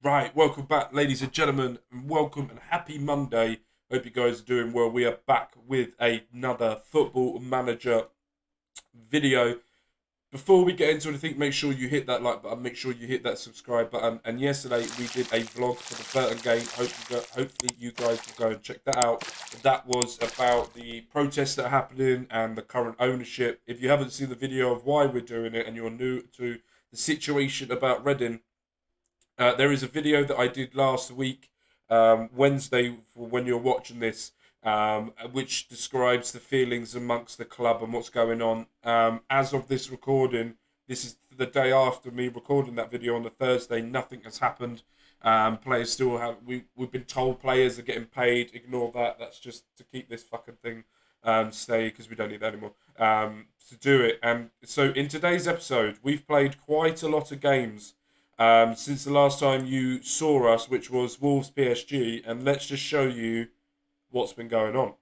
Right, welcome back, ladies and gentlemen, and welcome and happy Monday. Hope you guys are doing well. We are back with another Football Manager video. Before we get into anything, make sure you hit that like button, make sure you hit that subscribe button. And yesterday we did a vlog for the Burton game. Hopefully you guys will go and check that out. That was about the protests that are happening and the current ownership. If you haven't seen the video of why we're doing it and you're new to the situation about Reading, there is a video that I did last week, Wednesday, for when you're watching this, which describes the feelings amongst the club and what's going on. As of this recording, this is the day after me recording that video on the Thursday. Nothing has happened. Players still have. We've been told players are getting paid. Ignore that. That's just to keep this fucking thing stay because we don't need that anymore. To do it. So in today's episode, we've played quite a lot of games since the last time you saw us, which was Wolves PSG, and let's just show you what's been going on.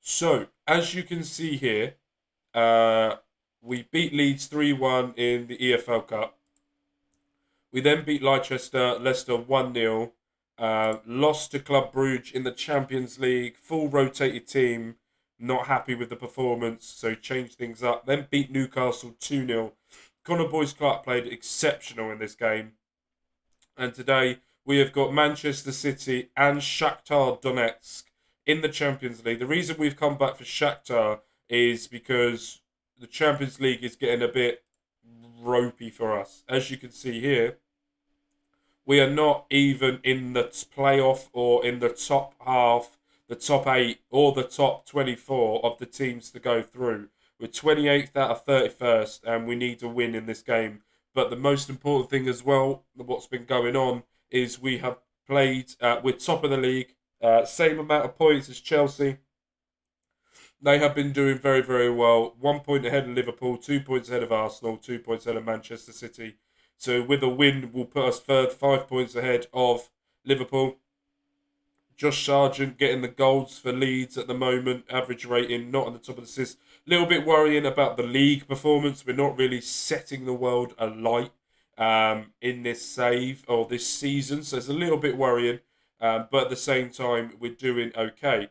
So, as you can see here, we beat Leeds 3-1 in the EFL Cup. We then beat Leicester 1-0. Lost to Club Brugge in the Champions League. Full rotated team. Not happy with the performance, so changed things up. Then beat Newcastle 2-0. Conor Boyce-Clark played exceptional in this game. And today we have got Manchester City and Shakhtar Donetsk in the Champions League. The reason we've come back for Shakhtar is because the Champions League is getting a bit ropey for us. As you can see here, we are not even in the playoff or in the top half, the top 8 or the top 24 of the teams to go through. We're 28th out of 31st and we need to win in this game. But the most important thing as well, what's been going on, is we have played, we're top of the league, same amount of points as Chelsea. They have been doing very, very well. 1 point ahead of Liverpool, 2 points ahead of Arsenal, 2 points ahead of Manchester City. So with a win, will put us 5 points ahead of Liverpool. Josh Sargent getting the goals for Leeds at the moment. Average rating, not on the top of the assists. A little bit worrying about the league performance. We're not really setting the world alight in this save or this season. So it's a little bit worrying. But at the same time, we're doing okay.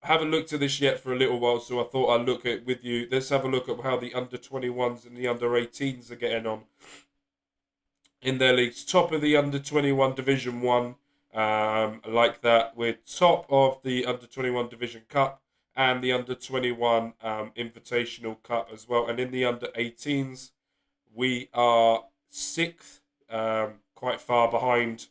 I haven't looked at this yet for a little while, so I thought I'd look at it with you. Let's have a look at how the under-21s and the under-18s are getting on in their leagues. Top of the under-21 Division 1, like that. We're top of the under-21 Division Cup and the under-21 Invitational Cup as well. And in the under-18s, we are 6th, quite far behind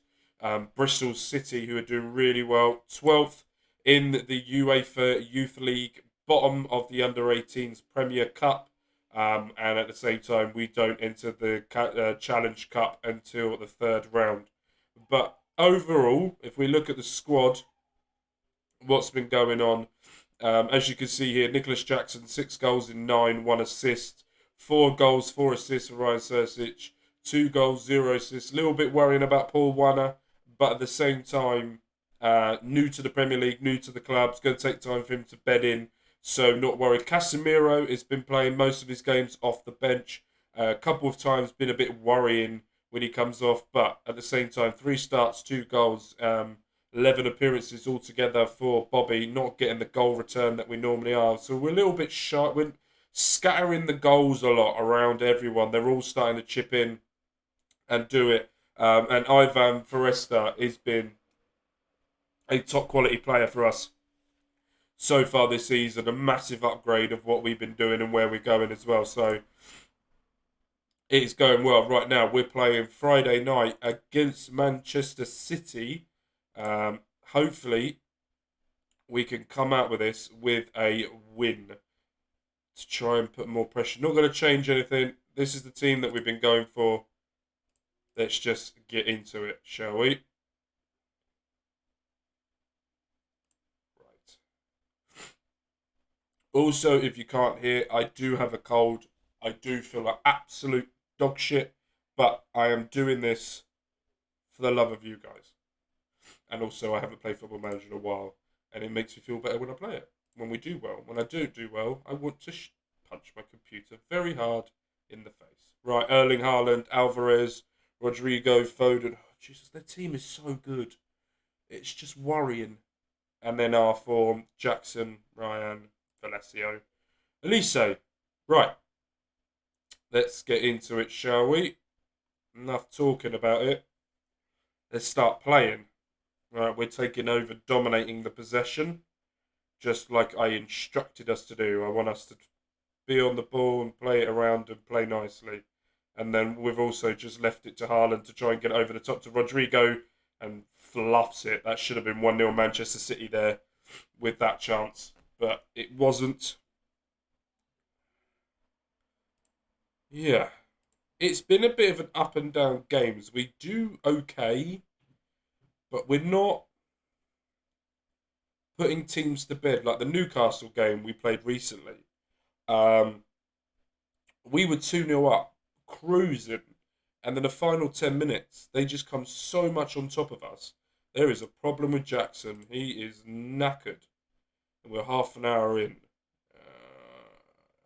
Bristol City, who are doing really well. 12th. In the UEFA Youth League, bottom of the under-18s Premier Cup, and at the same time, we don't enter the Challenge Cup until the third round. But overall, if we look at the squad, what's been going on, as you can see here, Nicholas Jackson, 6 goals in 9, 1 assist, 4 goals, 4 assists for Ryan Sersic, 2 goals, 0 assists. A little bit worrying about Paul Wanner, but at the same time, new to the Premier League, new to the club. It's going to take time for him to bed in, so not worried. Casemiro has been playing most of his games off the bench. A couple of times been a bit worrying when he comes off, but at the same time, 3 starts, 2 goals, 11 appearances altogether for Bobby, not getting the goal return that we normally are. So we're a little bit sharp. We're scattering the goals a lot around everyone. They're all starting to chip in and do it. And Ivan Foresta has been a top quality player for us so far this season, a massive upgrade of what we've been doing and where we're going as well. So it's going well. Right now we're playing Friday night against Manchester City. Hopefully we can come out with this with a win to try and put more pressure. Not going to change anything. This is the team that we've been going for. Let's just get into it, shall we? Also, if you can't hear, I do have a cold. I do feel like absolute dog shit, but I am doing this for the love of you guys. And also, I haven't played Football Manager in a while, And it makes me feel better when I play it. When we do well. When I don't do well, I want to punch my computer very hard in the face. Right, Erling Haaland, Alvarez, Rodrigo, Foden. Oh, Jesus, their team is so good. It's just worrying. And then our form, Jackson, Ryan, Valesio, Elise. Right, let's get into it, shall we? Enough talking about it. Let's start playing. Right, we're taking over, dominating the possession, just like I instructed us to do. I want us to be on the ball and play it around and play nicely. And then we've also just left it to Haaland to try and get over the top to Rodrigo and fluffs it. That should have been 1-0 Manchester City there with that chance. But it wasn't. Yeah. It's been a bit of an up and down games. We do okay, but we're not putting teams to bed. Like the Newcastle game we played recently. We were 2-0 up, cruising, and then the final 10 minutes, they just come so much on top of us. There is a problem with Jackson. He is knackered, and we're half an hour in.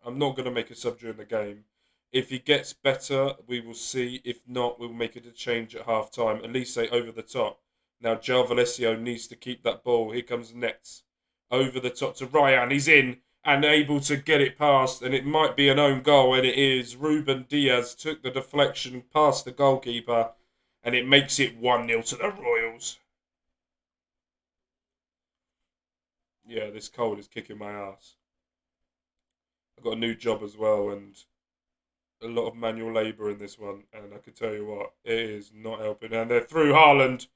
I'm not going to make a sub during the game. If he gets better, we will see. If not, we'll make it a change at half time. Elise over the top. Now, João Valesio needs to keep that ball. Here comes Nets. Over the top to Ryan. He's in and able to get it past. And it might be an own goal. And it is. Ruben Diaz took the deflection past the goalkeeper. And it makes it 1-0 to the Royals. Yeah, this cold is kicking my ass. I've got a new job as well. And a lot of manual labour in this one. And I can tell you what, it is not helping. And they're through Haaland.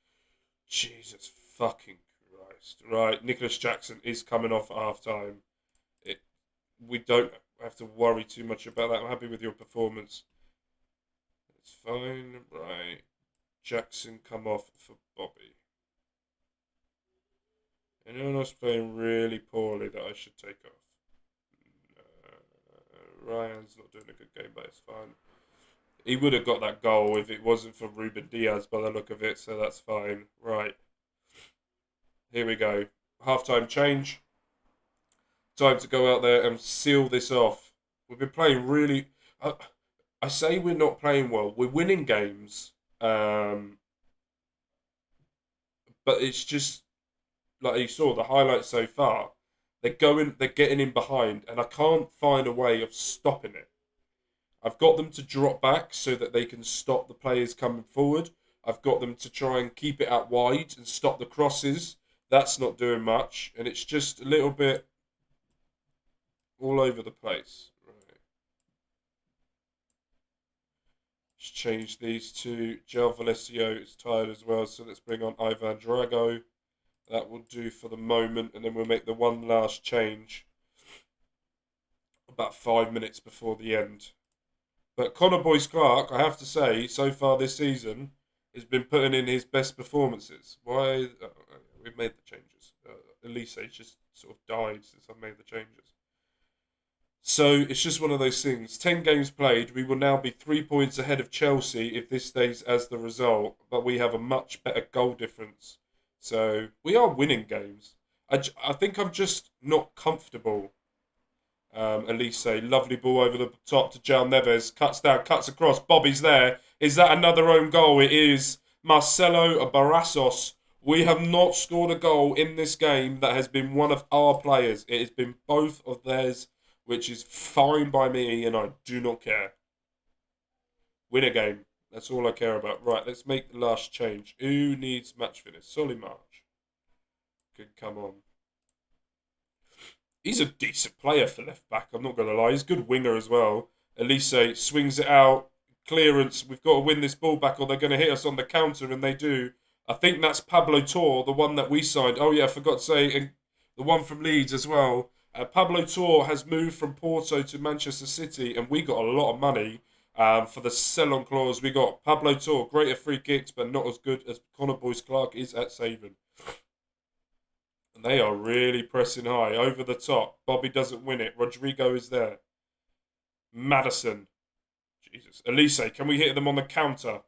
Jesus fucking Christ. Right, Nicholas Jackson is coming off at half time. We don't have to worry too much about that. I'm happy with your performance. It's fine. Right. Jackson come off for Bobby. Anyone else playing really poorly that I should take off? Ryan's not doing a good game, but it's fine. He would have got that goal if it wasn't for Ruben Diaz by the look of it, so that's fine. Right. Here we go. Half-time change. Time to go out there and seal this off. We've been playing really... I say we're not playing well. We're winning games. But it's just... Like you saw, the highlights so far. They're getting in behind, and I can't find a way of stopping it. I've got them to drop back so that they can stop the players coming forward. I've got them to try and keep it out wide and stop the crosses. That's not doing much. And it's just a little bit all over the place. Right. Let's change these two. João Valesio is tired as well, so let's bring on Ivan Drago. That will do for the moment, and then we'll make the one last change about 5 minutes before the end. But Connor Boyce-Clark, I have to say, so far this season, has been putting in his best performances. Why? We've made the changes. Elise just sort of died since I've made the changes. So it's just one of those things. 10 games played. We will now be 3 points ahead of Chelsea if this stays as the result. But we have a much better goal difference. So we are winning games. I think I'm just not comfortable. Elise, lovely ball over the top to João Neves. Cuts down, cuts across. Bobby's there. Is that another own goal? It is. Marcelo Barrasos. We have not scored a goal in this game that has been one of our players. It has been both of theirs, which is fine by me, and I do not care. Win a game. That's all I care about. Right, let's make the last change. Who needs match fitness? Solly March. Could come on. He's a decent player for left back, I'm not going to lie. He's a good winger as well. Elise swings it out. Clearance. We've got to win this ball back or they're going to hit us on the counter, and they do. I think that's Pablo Torre, the one that we signed. Oh, yeah, I forgot to say, and the one from Leeds as well. Pablo Torre has moved from Porto to Manchester City, and we got a lot of money for the sell-on clause. We got Pablo Torre, great at free kicks, but not as good as Connor Boyce-Clark is at saving. And they are really pressing high. Over the top. Bobby doesn't win it. Rodrigo is there. Maddison. Jesus. Elise, can we hit them on the counter?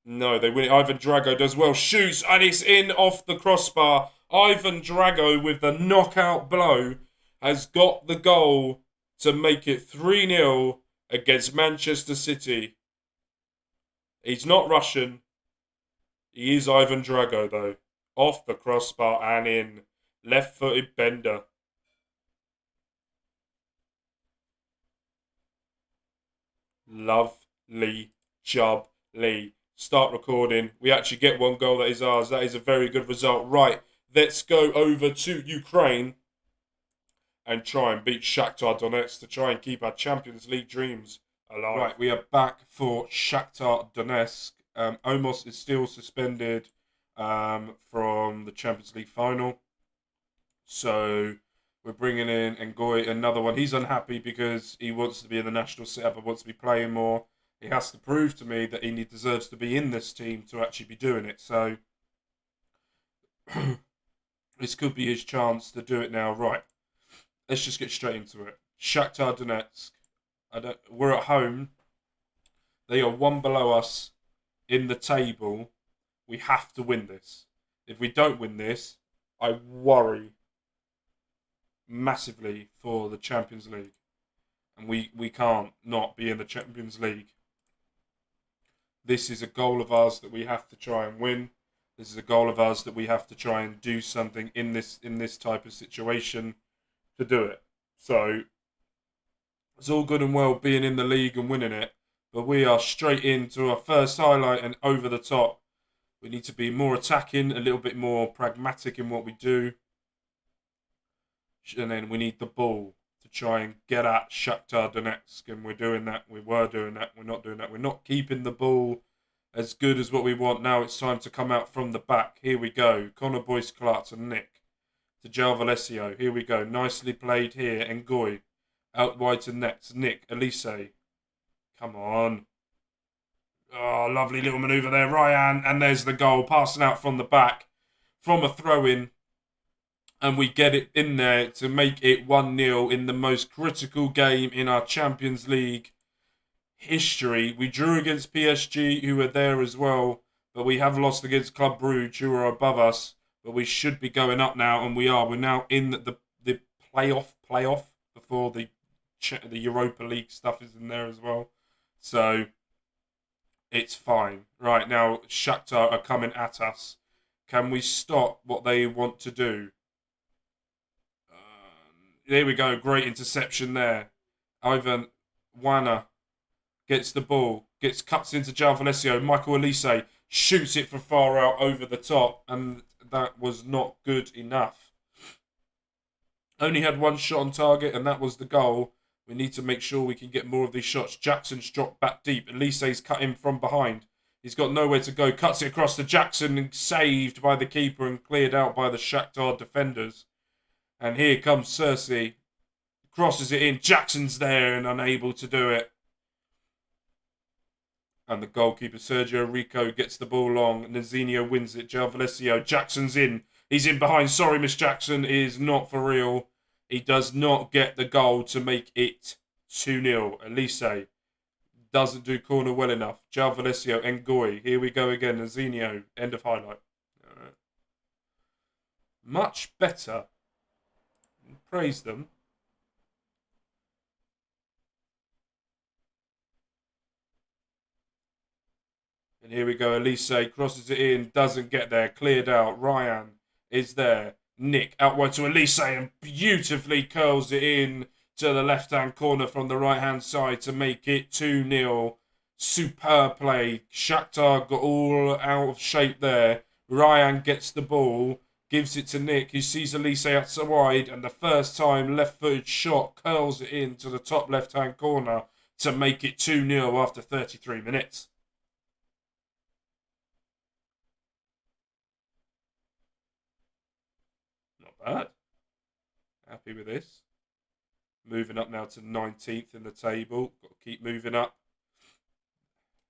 No, they win it. Ivan Drago does well. Shoots, and it's in off the crossbar. Ivan Drago with the knockout blow has got the goal to make it 3-0 against Manchester City. He's not Russian. He is Ivan Drago, though. Off the crossbar and in. Left-footed bender. Lovely job, Lee. Start recording. We actually get one goal that is ours. That is a very good result. Right, let's go over to Ukraine and try and beat Shakhtar Donetsk to try and keep our Champions League dreams alive. Right, we are back for Shakhtar Donetsk. Omos is still suspended from the Champions League final. So we're bringing in Ngoy, another one. He's unhappy because he wants to be in the national setup and wants to be playing more. He has to prove to me that he deserves to be in this team to actually be doing it. So this could be his chance to do it now. Right, let's just get straight into it. Shakhtar Donetsk. We're at home. They are one below us in the table. We have to win this. If we don't win this, I worry massively for the Champions League. And we can't not be in the Champions League. This is a goal of ours that we have to try and win. This is a goal of ours that we have to try and do something in this type of situation to do it. So it's all good and well being in the league and winning it, but we are straight into our first highlight and over the top. We need to be more attacking, a little bit more pragmatic in what we do. And then we need the ball to try and get at Shakhtar Donetsk. And we're doing that. We were doing that. We're not doing that. We're not keeping the ball as good as what we want. Now it's time to come out from the back. Here we go. Connor Boyce-Clark to Nick. To João Valesio. Here we go. Nicely played here. Ngoy. Out wide to next. Nick. Elise. Come on. Oh, lovely little manoeuvre there. Ryan. And there's the goal. Passing out from the back. From a throw-in. And we get it in there to make it 1-0 in the most critical game in our Champions League history. We drew against PSG, who were there as well, but we have lost against Club Brugge, who are above us. But we should be going up now, and we are. We're now in the playoff before the Europa League stuff is in there as well. So it's fine. Right, now Shakhtar are coming at us. Can we stop what they want to do? There we go. Great interception there. Ivan Wana gets the ball. Cuts into João Valesio. Michael Elise shoots it from far out over the top. And that was not good enough. Only had one shot on target. And that was the goal. We need to make sure we can get more of these shots. Jackson's dropped back deep. Elise's cut in from behind. He's got nowhere to go. Cuts it across to Jackson. And saved by the keeper and cleared out by the Shakhtar defenders. And here comes Cersei. Crosses it in. Jackson's there and unable to do it. And the goalkeeper, Sergio Rico, gets the ball long. Nazinho wins it. João Valesio. Jackson's in. He's in behind. Sorry, Miss Jackson. It is not for real. He does not get the goal to make it 2-0. Elise doesn't do corner well enough. João Valesio. Ngoy. Here we go again. Nazinho. End of highlight. All right. Much better. Praise them. And here we go. Elise crosses it in. Doesn't get there. Cleared out. Ryan is there. Nick out wide to Elise and beautifully curls it in to the left-hand corner from the right-hand side to make it 2-0. Superb play. Shakhtar got all out of shape there. Ryan gets the ball. Gives it to Nick, who sees Elise outside wide, and the first time left-footed shot curls it in to the top left-hand corner to make it 2-0 after 33 minutes. Not bad. Happy with this. Moving up now to 19th in the table. Got to keep moving up.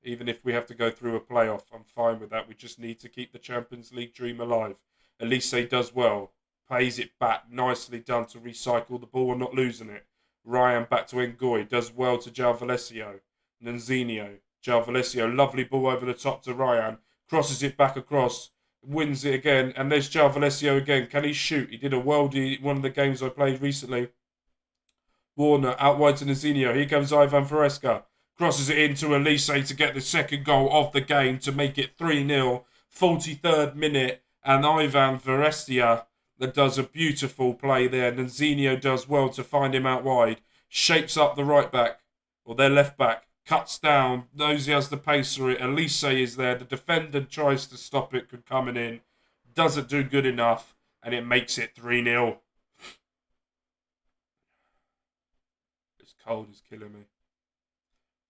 Even if we have to go through a playoff, I'm fine with that. We just need to keep the Champions League dream alive. Elise does well. Plays it back. Nicely done to recycle the ball and not losing it. Ryan back to Ngoy. Does well to João Valesio. Nazinho. João Valesio. Lovely ball over the top to Ryan. Crosses it back across. Wins it again. And there's João Valesio again. Can he shoot? He did a worldie one of the games I played recently. Warner out wide to Nazinho. Here comes Ivan Foresca. Crosses it into Elise to get the second goal of the game to make it 3-0. 43rd minute. And Ivan Foresca that does a beautiful play there. Nazinho does well to find him out wide. Shapes up the right back. Or their left back. Cuts down. Knows he has the pace for it. Elise is there. The defender tries to stop it coming in. Doesn't do good enough. And it makes it 3-0. Cold is killing me.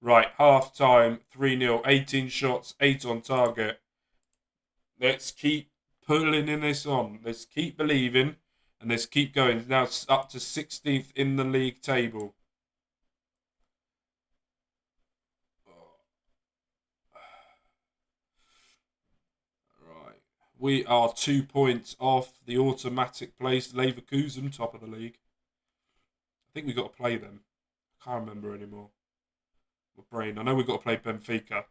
Right, half time, 3-0, 18 shots, 8 on target. Let's keep pulling in this on. Let's keep believing and let's keep going. Now it's up to 16th in the league table. Right, we are 2 points off the automatic place. Leverkusen, top of the league. I think we've got to play them. Can't remember anymore. My brain. I know we've got to play Benfica.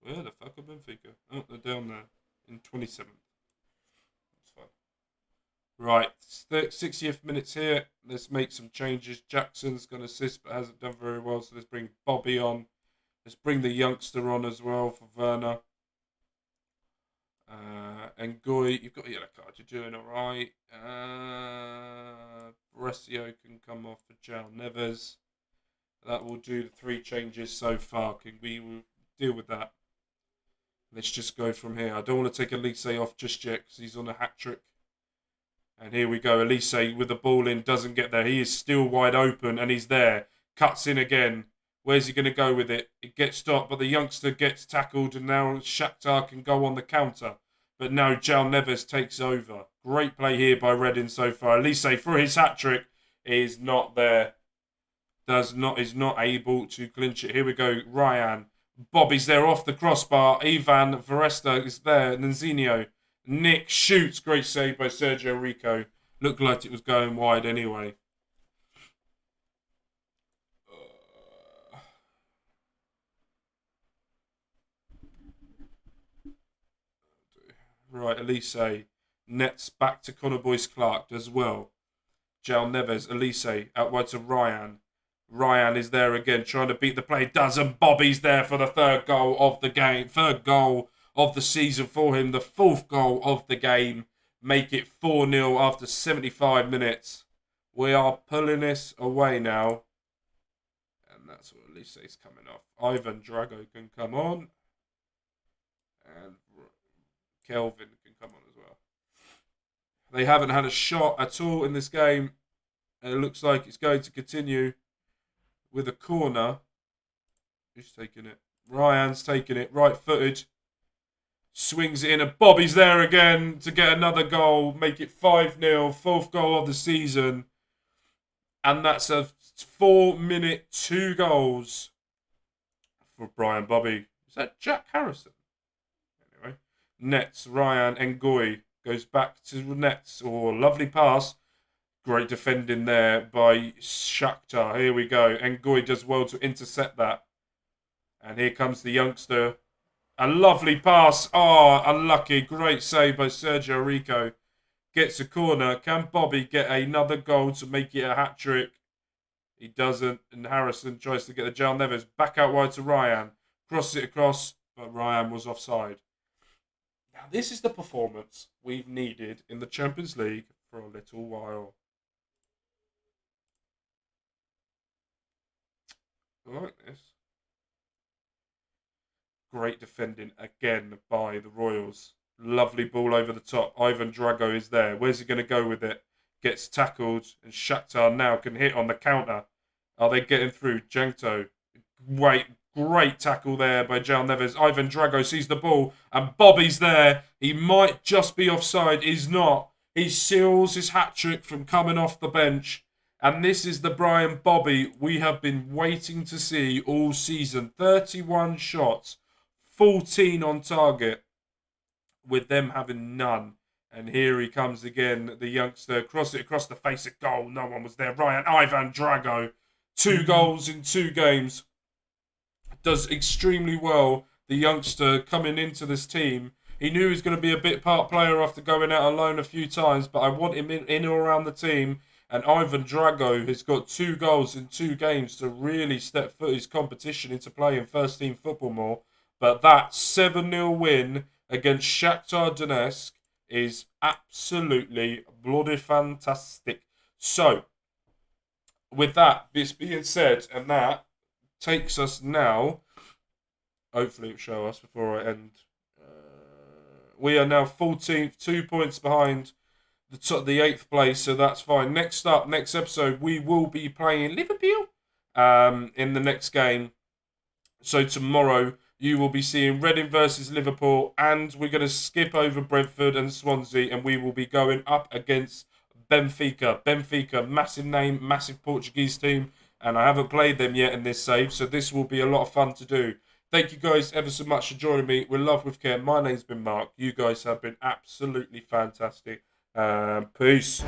Where the fuck are Benfica? Oh, they're down there. In 27th. That's fine. Right. 60th minutes here. Let's make some changes. Jackson's going to assist but hasn't done very well. So let's bring Bobby on. Let's bring the youngster on as well for Werner. And Goy, you've got a yellow card. You're doing all right. Brescio can come off for João Neves. That will do the 3 changes so far. We will deal with that. Let's just go from here. I don't want to take Elise off just yet because he's on a hat-trick. And here we go. Elise with the ball in doesn't get there. He is still wide open and he's there. Cuts in again. Where's he going to go with it? It gets stopped, but the youngster gets tackled and now Shakhtar can go on the counter. But now João Neves takes over. Great play here by Reading so far. Elise for his hat-trick is not there. Is not able to clinch it. Here we go. Ryan. Bobby's there off the crossbar. Ivan Foresta is there. Nazinho. Nick shoots. Great save by Sergio Rico. Looked like it was going wide anyway. Right, Elise. Nets back to Connor Boyce Clark as well. João Neves, Elise, out wide to Ryan. Ryan is there again, trying to beat the play. Doesn't. Bobby's there for the 3rd goal of the game. 3rd goal of the season for him. The 4th goal of the game. Make it 4-0 after 75 minutes. We are pulling this away now. And that's what Elise's coming off. Ivan Drago can come on. And Kelvin can come on as well. They haven't had a shot at all in this game. And it looks like it's going to continue with a corner. Who's taking it? Ryan's taking it. Right-footed. Swings it in. And Bobby's there again to get another goal. Make it 5-0. 4th goal of the season. And that's a 4-minute 2 goals for Brian Bobby. Is that Jack Harrison? Anyway. Nets, Ryan, Ngoy goes back to Nets. Oh, lovely pass. Great defending there by Shakhtar. Here we go. Ngoy does well to intercept that. And here comes the youngster. A lovely pass. Oh, unlucky. Great save by Sergio Rico. Gets a corner. Can Bobby get another goal to make it a hat-trick? He doesn't. And Harrison tries to get the João Neves back out wide to Ryan. Crosses it across, but Ryan was offside. Now, this is the performance we've needed in the Champions League for a little while. I like this. Great defending again by the Royals. Lovely ball over the top. Ivan Drago is there. Where's he going to go with it? Gets tackled. And Shakhtar now can hit on the counter. Are they getting through? Jankto. Great tackle there by João Neves. Ivan Drago sees the ball. And Bobby's there. He might just be offside. He's not. He seals his hat-trick from coming off the bench. And this is the Brian Bobby we have been waiting to see all season. 31 shots. 14 on target. With them having none. And here he comes again. The youngster. Cross it across the face of goal. No one was there. Ivan Drago. 2 goals in 2 games. Does extremely well. the youngster coming into this team. He knew he was going to be a bit part player after going out on loan a few times, but I want him in or around the team. And Ivan Drago has got 2 goals in 2 games to really step foot his competition into playing first team football more. But that 7-0 win against Shakhtar Donetsk is absolutely bloody fantastic. So, with that, this being said, and that takes us now, hopefully it'll show us before I end. We are now 14th, 2 points behind the 8th place, so that's fine. Next up, next episode, we will be playing Liverpool in the next game. So tomorrow, you will be seeing Reading versus Liverpool, and we're going to skip over Brentford and Swansea, and we will be going up against Benfica. Benfica, massive name, massive Portuguese team, and I haven't played them yet in this save, so this will be a lot of fun to do. Thank you guys ever so much for joining me. With Love with Care, my name's been Mark. You guys have been absolutely fantastic. Peace.